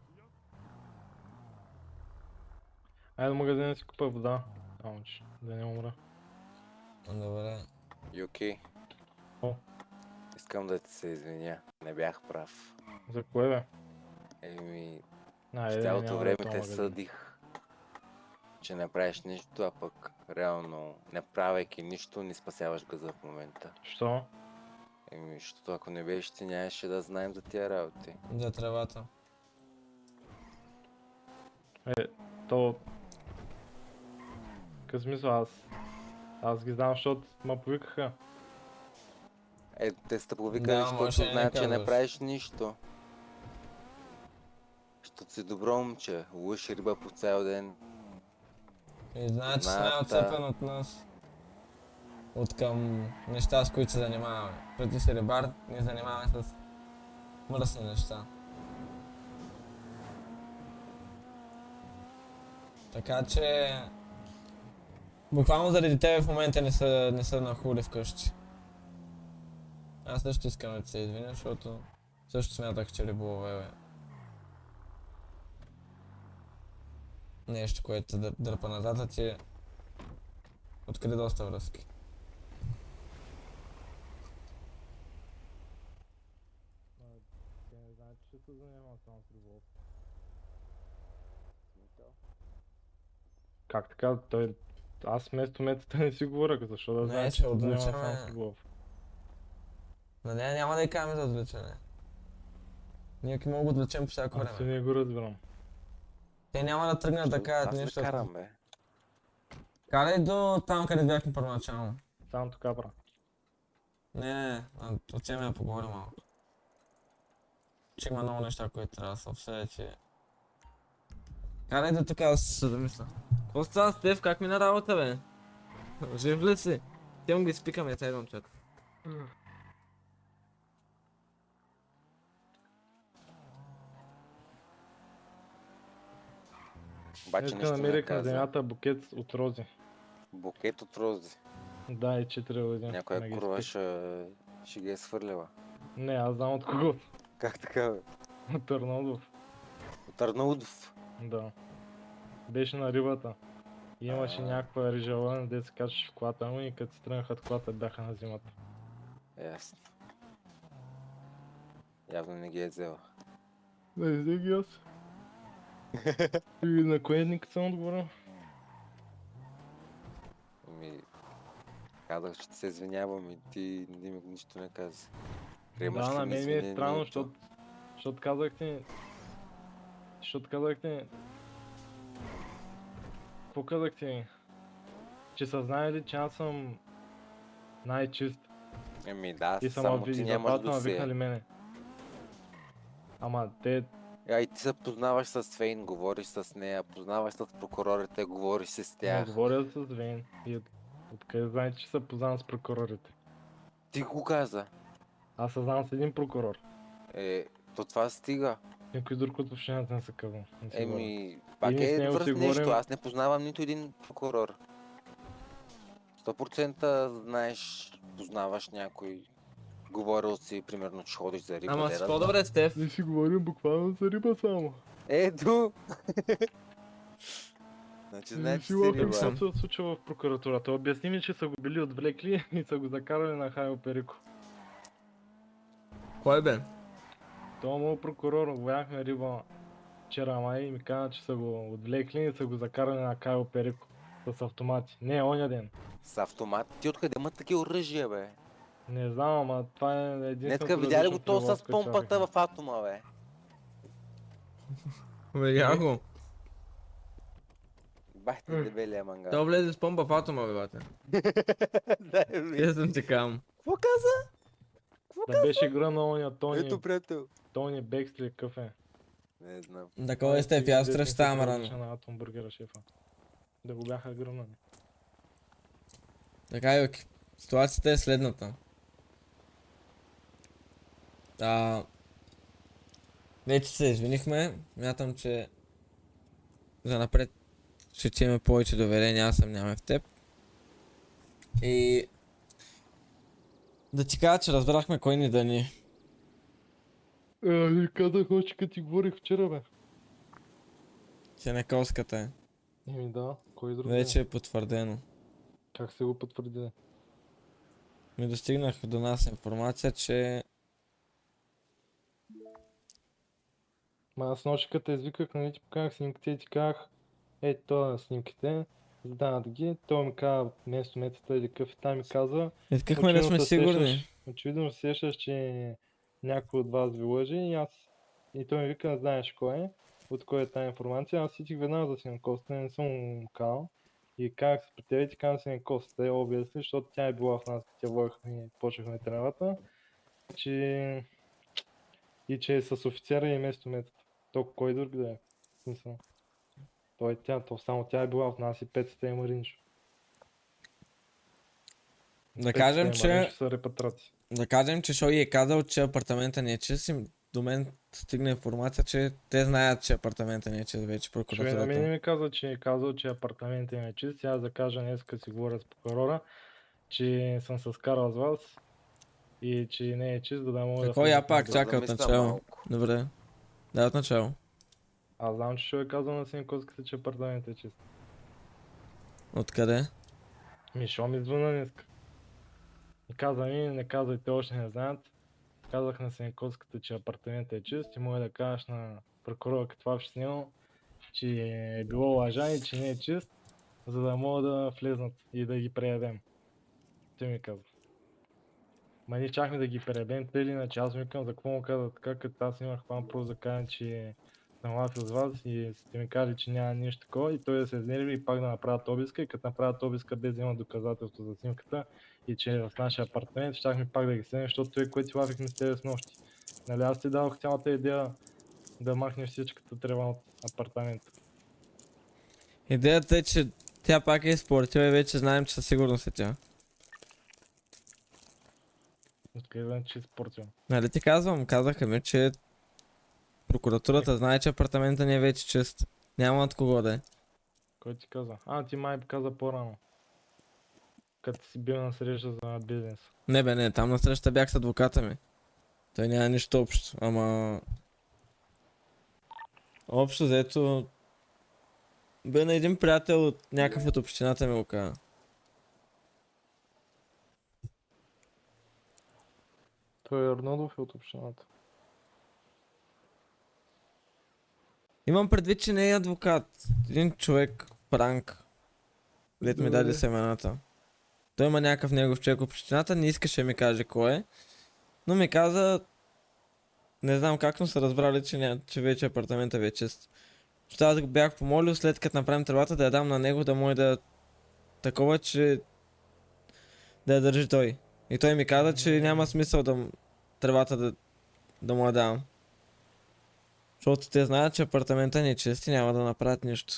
D: Айде до магазина да си купа вода. Само че да не умра.
B: Добре.
A: Юки,
D: О,
A: искам да ти се извиня. Не бях прав.
D: за кое бе?
A: Еми,
D: Айде,
A: цялото
D: няма да
A: време
D: е този
A: те
D: магазин.
A: съдих, че не правиш нищо, а пък реално не правейки нищо, не спасяваш газа в момента.
D: Що?
A: Еми, защото ако не беше ти, нямаше да знаем за тия работи.
B: За тревата.
D: То... Какъв смисъл аз ги знам, защото ме повикаха.
A: Те сте
B: Да,
A: повикали,
B: може
A: защото
B: и не
A: знаят, че не
B: казваш.
A: правиш нищо. Защото си добро момче, лъж риба по цял ден.
B: И знаят, че си
A: Знаят,
B: най-отцепен от нас. От към неща, с които се занимаваме. Преди си рибар, ние занимаваме с мръсни неща. Така че... Буквално заради тебе в момента не са на хули вкъщи. Аз също искам да ти се извиня, защото също смятах, че риболова е нещо, което да дърпа назад, а ти откри доста връзки.
D: Те не знаят, че се занимавам само с риболов. Как така? Аз вместо метата не си говоря, защо да
B: Не,
D: знаят,
B: ще
D: че се занимавам
B: отвличаме.
D: само с риболов.
B: На нея няма да й кажем за отвличане. Ние ки мога да отвлечем по всяко
D: Аз
B: време.
D: не го разбирам.
B: Те няма да тръгнат да кажат
A: Аз не
B: нещо.
A: карам, бе.
B: Карай до там, къде бяхме първоначално.
D: Само така правя.
B: Не, отиваме да поговорим малко. Че има много неща, които трябва да се обсъдят, че... Карай до тук, аз се замисля. Какво става с Стев? Как мина работа, бе? Жив ли си? Те му ги спикаме, сега идвам чак.
A: Обаче
D: Днеска
A: нищо не
D: намерих на
A: каза.
D: земята букет от рози.
A: Букет от рози.
D: Да, и 4 рози.
A: Някоя
D: ме ги
A: курва
D: изпих.
A: ще ги е свърлила.
D: Не, аз знам от кого.
A: Как така, бе?
D: От Търновдов.
A: От Арнаудов.
D: Да. Беше на рибата. И имаше някаква режала, де се качваше в колата му и като се тръгнаха от колата бяха на зимата.
A: Ясно. Явно не ги е взела.
D: Не знам ги аз. И на кое никът съм отговорил?
A: Ами, казах, че се извинявам и ти нищо не каза. Приемаш
D: Да,
A: ли
D: на мен ми е
A: извинението?
D: странно, защото казахте... Какво казахте? Че са знаели, че аз съм най-чист.
A: Еми да,
D: И са
A: само ти нямаш
D: затова са викнали
A: досие.
D: мене. Ама те...
A: И ти се познаваш с Фейн, говориш с нея, познаваш с прокурорите, говориш с
D: Не
A: тях.
D: говоря с Вейн. И откъде знаете, че се познавам с прокурорите?
A: Ти го каза.
D: Аз се знам с един прокурор.
A: То това стига.
D: Никой друг от общината не се казва. Не си говоря.
A: Еми, пак
D: ние с
A: е
D: него
A: върз
D: си
A: нещо.
D: говорим-
A: Аз не познавам нито един прокурор. 100% знаеш, познаваш някой. Говорил си, примерно, че ходиш за риба.
B: Ама
A: де
B: с
A: да
B: по-добре, Стеф.
D: Ние си говорим буквално за риба само.
A: Ето! Значи, знаеш, че си
B: лапим
A: риба.
B: съм.
D: Какво се случва в прокуратурата? Обясни ми, че са го били отвлекли и са го закарали на Хайо Перико.
B: Кой бе?
D: Това моят прокурор, ловяхме риба вчера май и ми каза, че са го отвлекли и са го закарали на Хайо Перико. С автомати. Не, оня ден.
A: С автомат. Ти откъде имат такива оръжия, бе?
D: Не знам, ама това е единственото
A: Днеска видя ли го
D: различно
A: то
D: правило,
A: с
D: което
A: помпата
D: правихме.
A: в атома, бе?
B: Видях го.
A: Бах ти дебелия мангал.
B: Той влезе с помпа в атома, бе, бате.
A: Да, бе.
B: Честно ти казвам.
A: Какво каза?
D: Да беше гръмна оня Тони,
A: Ето, приятел.
D: Тони Бексли какъв е.
A: Не знам.
B: Такова е, Стеф, аз утре ще ставам рано.
D: На Атом Бургера шефа. Да го бяха гръмнали.
B: Така, Йоки. Ситуацията е следната. Вече се извинихме. Мятам, че за напред ще имаме повече доверение, аз съм нямаме в теб. И да ти кажа, че разбрахме кой ни да ни.
D: Не казах още като ти говорих вчера, бе.
B: Сенекалската е.
D: Еми да, кой друг?
B: Вече е потвърдено.
D: Как се го потвърди?
B: Ми достигнах до нас информация, че
D: Ма аз нощи като те извиках, нали ти показах снимките и ти казах, това снимките, задават ги, той ми каза вместо метата или какъв и там ми каза,
B: искахме да сме сигурни.
D: очевидно се сещаш, че някой от вас ви лъжи и той ми вика, знаеш кой е, от кой е тази информация, аз сетих веднага за Синекоста, не съм му казал и казах се при тебе и ти казвам Синекоста, те обясли, защото тя е била в нас, тя лъгахме и почнахме тревата, че че е с офицера и вместо метата. То кой друг да е? В смисъл. Той е тя, то само тя е била в нас и Петата и Маринчо.
B: Да кажем, че
D: са репатраци.
B: да кажем, че Шой е казал, че апартамента не е чист и до мен стигна информация, че те знаят, че апартамента не е чист вече
D: Човек на
B: прокуратурата.
D: мен ми каза, че е казал, че апартаментът им е чист. Аз да кажа днес, като си говоря с прокурора, че съм се скарал с вас и че не е чист, за да мога
B: Какво
D: да...
B: я
D: вляза
B: пак
D: на
B: чака от
A: замисля
B: начало?
A: малко.
B: Добре. Да, от начало.
D: Аз знам, че ще е казал на Синекоската, че апартаментът е чист.
B: Откъде?
D: Шо ми звъна днеска. И каза ми, не казвайте, още не знаят. Казах на Сенекоската, че апартаментът е чист и може да кажеш на прокурора, като това с него, че е било лъжа и че не е чист, за да могат да влезнат и да ги преядем. Той ми каза. Ма ние чакахме да ги пребем, те или иначе аз викам за какво му каза така, като аз имах план просто да кажа, че съм лафил с вас и сте ми казали, че няма нищо такова и той да се изнерви и пак да направят обиска и като направят обиска без да има доказателство за снимката и че е в нашия апартамент, щяхме пак да ги седнем, защото той, което лафихме с тебе с нощи. Нали аз ти дадох цялата идея да махнеш всичката трева от апартамента.
B: Идеята е, че тя пак е изпортила и вече знаем, че със сигурност е тя.
D: Откъде да че спортил.
B: Нали ти казвам, казаха ми, че прокуратурата знае, че апартамента не е вече чист. Няма от кого да е.
D: Кой ти каза? Ти май каза по-рано. Като си бил на среща за бизнес.
B: Не бе, не, там на среща бях с адвоката ми. Той няма нищо общо, ама... Общо взето... Бе на един приятел от някакъв от общината ми го каза.
D: Той Арнодов е от общината.
B: Имам предвид, че не е адвокат. Един човек, Франк. Лет ми даде семената. Той има някакъв негов човек от общината, не искаше да ми каже кой е. Но ми каза, не знам как, но са разбрали, че вече апартамента ви е чист. Защото аз го бях помолил, след като направим тръбата, да я дам на него, да може да такова, че да я държи той. И той ми каза, че няма смисъл тръбата да му я давам. Защото те знаят, че апартамента ни е чист и няма да направят нищо.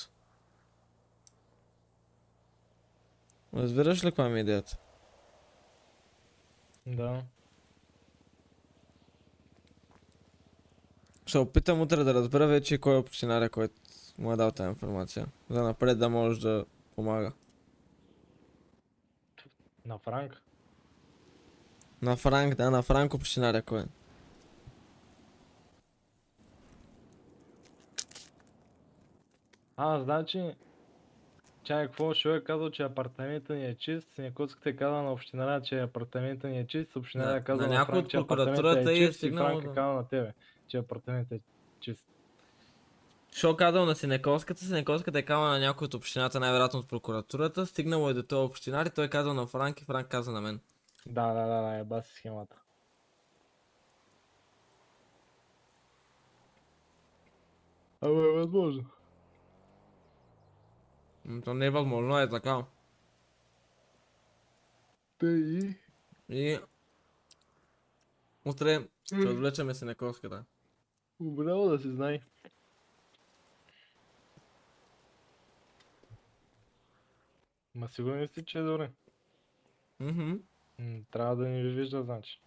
B: Разбираш ли каква ми е идеята?
D: Да.
B: Ще опитам утре да разбера вече кой е общинаря, който му е дал тази информация. За напред да може да помага.
D: На Франк.
B: На Франк, да, на Франк общинаря кой е.
D: Значи... Чай, какво ще е казал, че апартаментът ни е чист, Синекоцката е казала на общинаря, че апартаментът ни е чист, общинаря е казала
B: на
D: на
B: някой
D: Франк,
B: от
D: че апартаментът
B: прокуратурата
D: е
B: и е
D: чист и
B: стигнало
D: Франк е
B: до-
D: казал на тебе, че апартаментът е чист.
B: Шо казал на Синековската е казал на някой от общината, най-вероятно от прокуратурата, стигнало е до този общинар и той е казал на Франк и Франк каза на мен.
D: Да, еба си схемата. Абе, е възможно.
B: То не е възможно, е така.
D: Те и...
B: И... Утре ще отвлечаме Синековската.
D: Браво да се знае. Ма сигурен си, че е добре. Трябва да ни вижда, значи.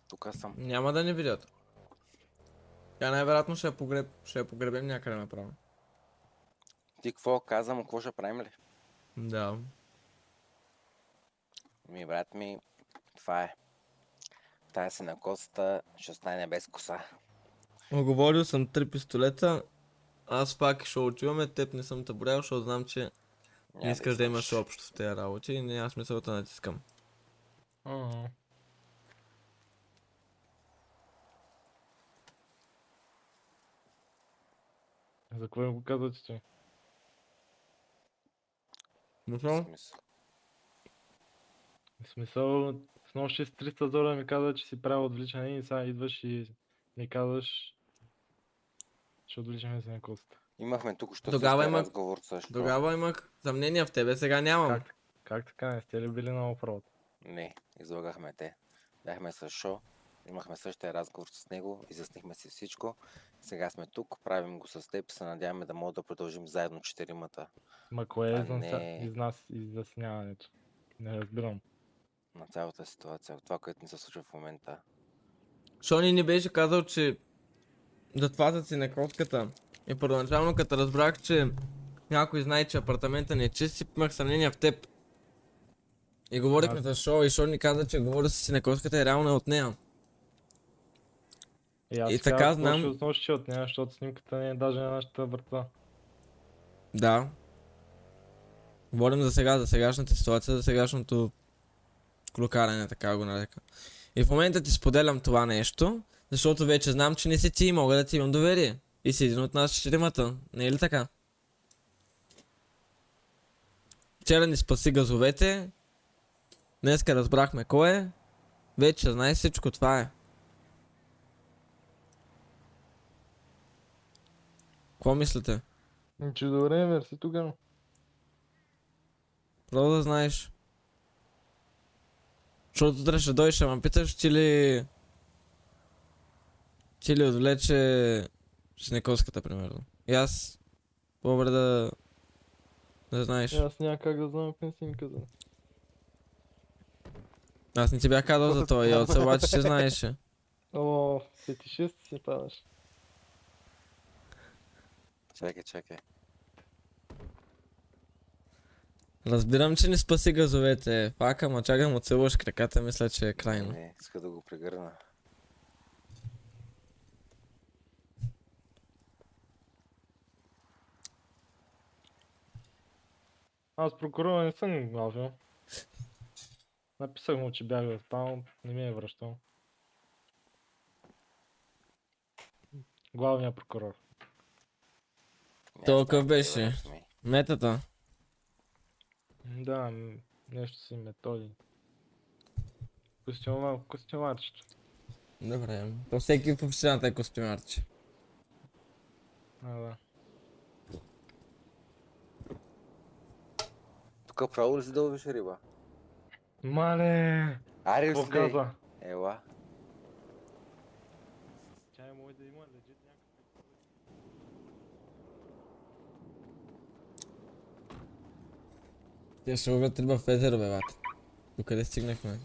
A: Тук съм.
B: Няма да ни видят. Тя най-вероятно ще я погребем някъде направо.
A: Ти какво казвам, какво ще правим ли?
B: Да.
A: Брат ми, това е. Тая си на косата ще остане без коса.
B: Оговорил съм 3 пистолета. Аз пак ще отиваме, теб не съм таборял, защото знам, че не искаш да имаш общо в тези работи и няма смисъл да натискам.
D: За какво го казвате ти?
B: Мисъл?
A: Смисъл.
D: В смисъл, с нощи с 300 долара ми каза, че си правил отвличане и сега идваш и ми казваш, че отвличаме си на косата.
A: Имахме тук що
B: Тогава
A: същия
B: имах-
A: разговор също.
B: Тогава имах съмнения в тебе, сега нямам.
D: Как така, не сте ли били на офроуд?
A: Не, излагахме те. Бяхме с Шо, имахме същия разговор с него, изяснихме си всичко. Сега сме тук, правим го с теб, се надяваме да мога да продължим заедно четиримата
D: Ма кое е
A: не.
D: изясняването? Не разбирам.
A: На цялата ситуация, това, което ни се случва в момента.
B: Шони ни беше казал, че да твазат си на котката. И първоначално като разбрах, че някой знае, че апартамента не е чист, си имах съмнения в теб. И говорихме с Шо и Шо ни каза, че говоря си на котката и реално е от нея.
D: Аз
B: И така знам-
D: Ще относи от нея, защото снимката не е даже на нашата врата.
B: Да. Говорим за сега, за сегашната ситуация, за сегашното клюкарене, така го нарека. И в момента ти споделям това нещо, защото вече знам, че не си ти и мога да ти имам доверие. И си един от нас четиримата, не е ли така? Вчера ни спаси газовете, днеска разбрахме кой е, вече знаеш всичко, това е. Какво мислите?
D: Че добре, мерси тогава.
B: Просто да знаеш. Защото утре ще дойдеш, ама питаш, че ли отвлече Синековската, примерно. И аз по-добре да знаеш.
D: Аз няма как да знам каква снимка за.
B: Аз не ти бях казал за това, и отца обаче ще знаеше.
D: О, фетишист си падаш.
A: Чакай.
B: Разбирам, че не спаси газовете. Пак, ама чакам от целуваш краката, мисля, че е крайно.
A: Не, иска да го прегърна.
D: Аз прокурора не съм главил. Написах му, че бях заспал, не ми е връщал. Главният прокурор.
A: Не
B: То
A: знам,
B: какъв
A: ти
B: беше?
A: връж ми.
B: Метата.
D: Да, нещо си методи. Костюмарчето.
B: Добре. То всеки в общината е костюмарче.
D: Да.
A: Тук право ли си да ловиш риба?
D: Мале!
A: Аре,
D: Какво
A: си
D: каза?
A: Ела.
D: Чай може да има лежит някакъв.
B: Те ще ловят риба в езеро, бе, бат. Докъде стигнахме?